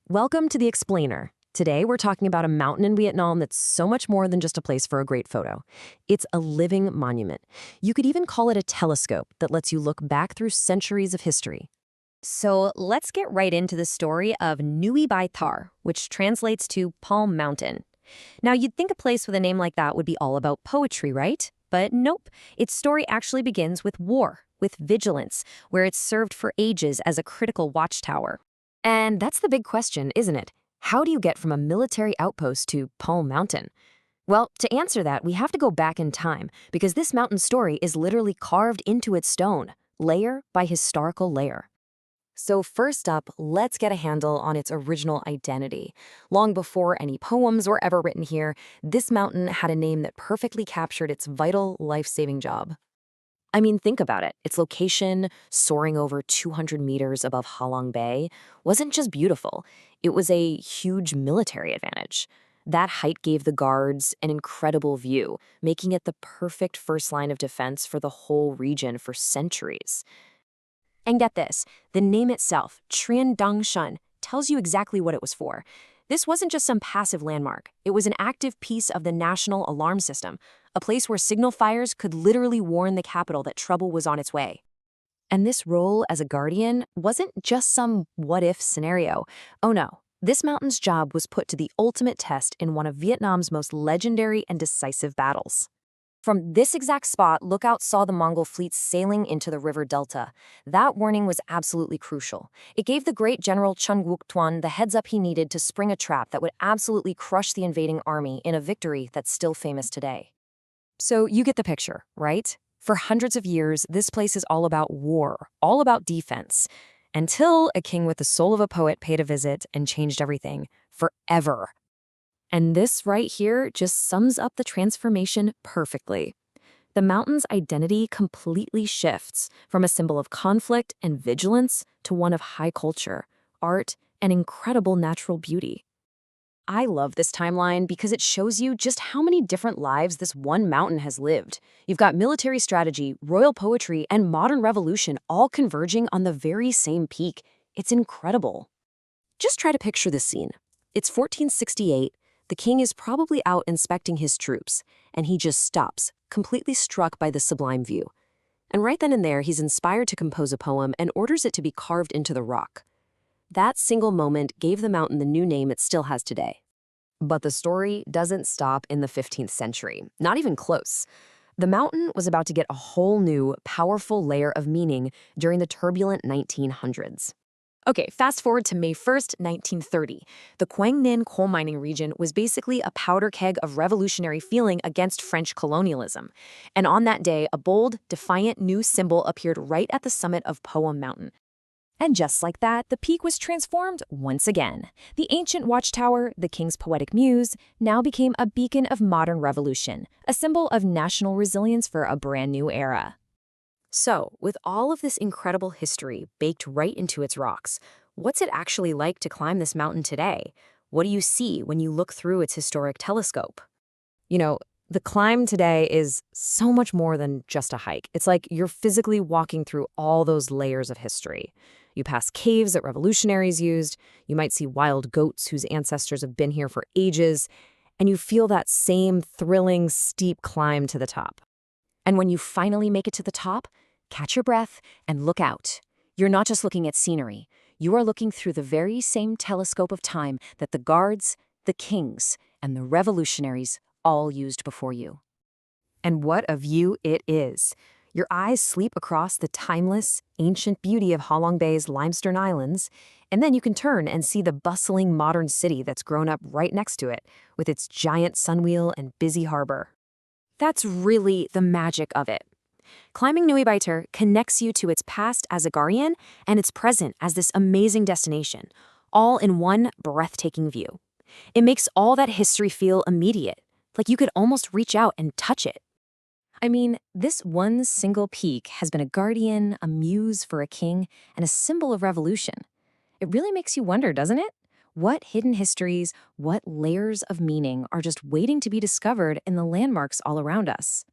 Welcome to The Explainer. Today, we're talking about a mountain in Vietnam that's so much more than just a place for a great photo. It's a living monument. You could even call it a telescope that lets you look back through centuries of history. So let's get right into the story of Nui Bai Thar, which translates to Palm Mountain. Now, you'd think a place with a name like that would be all about poetry, right? But nope. Its story actually begins with war, with vigilance, where it's served for ages as a critical watchtower. And that's the big question, isn't it? How do you get from a military outpost to Palm Mountain? Well, to answer that, we have to go back in time, because this mountain story is literally carved into its stone, layer by historical layer. So first up, let's get a handle on its original identity. Long before any poems were ever written here, this mountain had a name that perfectly captured its vital, life-saving job. I mean, think about it. Its location, soaring over 200 meters above Ha Long Bay, wasn't just beautiful. It was a huge military advantage. That height gave the guards an incredible view, making it the perfect first line of defense for the whole region for centuries. And get this, the name itself, Trien Dang Shun, tells you exactly what it was for. This wasn't just some passive landmark. It was an active piece of the national alarm system, a place where signal fires could literally warn the capital that trouble was on its way. And this role as a guardian wasn't just some what-if scenario. Oh no, this mountain's job was put to the ultimate test in one of Vietnam's most legendary and decisive battles. From this exact spot, lookouts saw the Mongol fleets sailing into the river delta. That warning was absolutely crucial. It gave the great General Chun Wook Tuan the heads-up he needed to spring a trap that would absolutely crush the invading army in a victory that's still famous today. So you get the picture, right? For hundreds of years, this place is all about war, all about defense, until a king with the soul of a poet paid a visit and changed everything, forever. And this right here just sums up the transformation perfectly. The mountain's identity completely shifts from a symbol of conflict and vigilance to one of high culture, art, and incredible natural beauty. I love this timeline because it shows you just how many different lives this one mountain has lived. You've got military strategy, royal poetry, and modern revolution all converging on the very same peak. It's incredible. Just try to picture this scene. It's 1468. The king is probably out inspecting his troops, and he just stops, completely struck by the sublime view. And right then and there, he's inspired to compose a poem and orders it to be carved into the rock. That single moment gave the mountain the new name it still has today. But the story doesn't stop in the 15th century, not even close. The mountain was about to get a whole new, powerful layer of meaning during the turbulent 1900s. Okay, fast forward to May 1st, 1930. The Quang Ninh coal mining region was basically a powder keg of revolutionary feeling against French colonialism. And on that day, a bold, defiant new symbol appeared right at the summit of Poem Mountain. And just like that, the peak was transformed once again. The ancient watchtower, the king's poetic muse, now became a beacon of modern revolution, a symbol of national resilience for a brand new era. So, with all of this incredible history baked right into its rocks, what's it actually like to climb this mountain today? What do you see when you look through its historic telescope? You know, the climb today is so much more than just a hike. It's like you're physically walking through all those layers of history. You pass caves that revolutionaries used, you might see wild goats whose ancestors have been here for ages, and you feel that same thrilling, steep climb to the top. And when you finally make it to the top, catch your breath and look out. You're not just looking at scenery. You are looking through the very same telescope of time that the guards, the kings, and the revolutionaries all used before you. And what a view it is. Your eyes sleep across the timeless, ancient beauty of Ha Long Bay's limestone islands, and then you can turn and see the bustling modern city that's grown up right next to it, with its giant sunwheel and busy harbor. That's really the magic of it. Climbing Nui Bai Thar connects you to its past as a guardian and its present as this amazing destination, all in one breathtaking view. It makes all that history feel immediate, like you could almost reach out and touch it. I mean, this one single peak has been a guardian, a muse for a king, and a symbol of revolution. It really makes you wonder, doesn't it? What hidden histories, what layers of meaning are just waiting to be discovered in the landmarks all around us?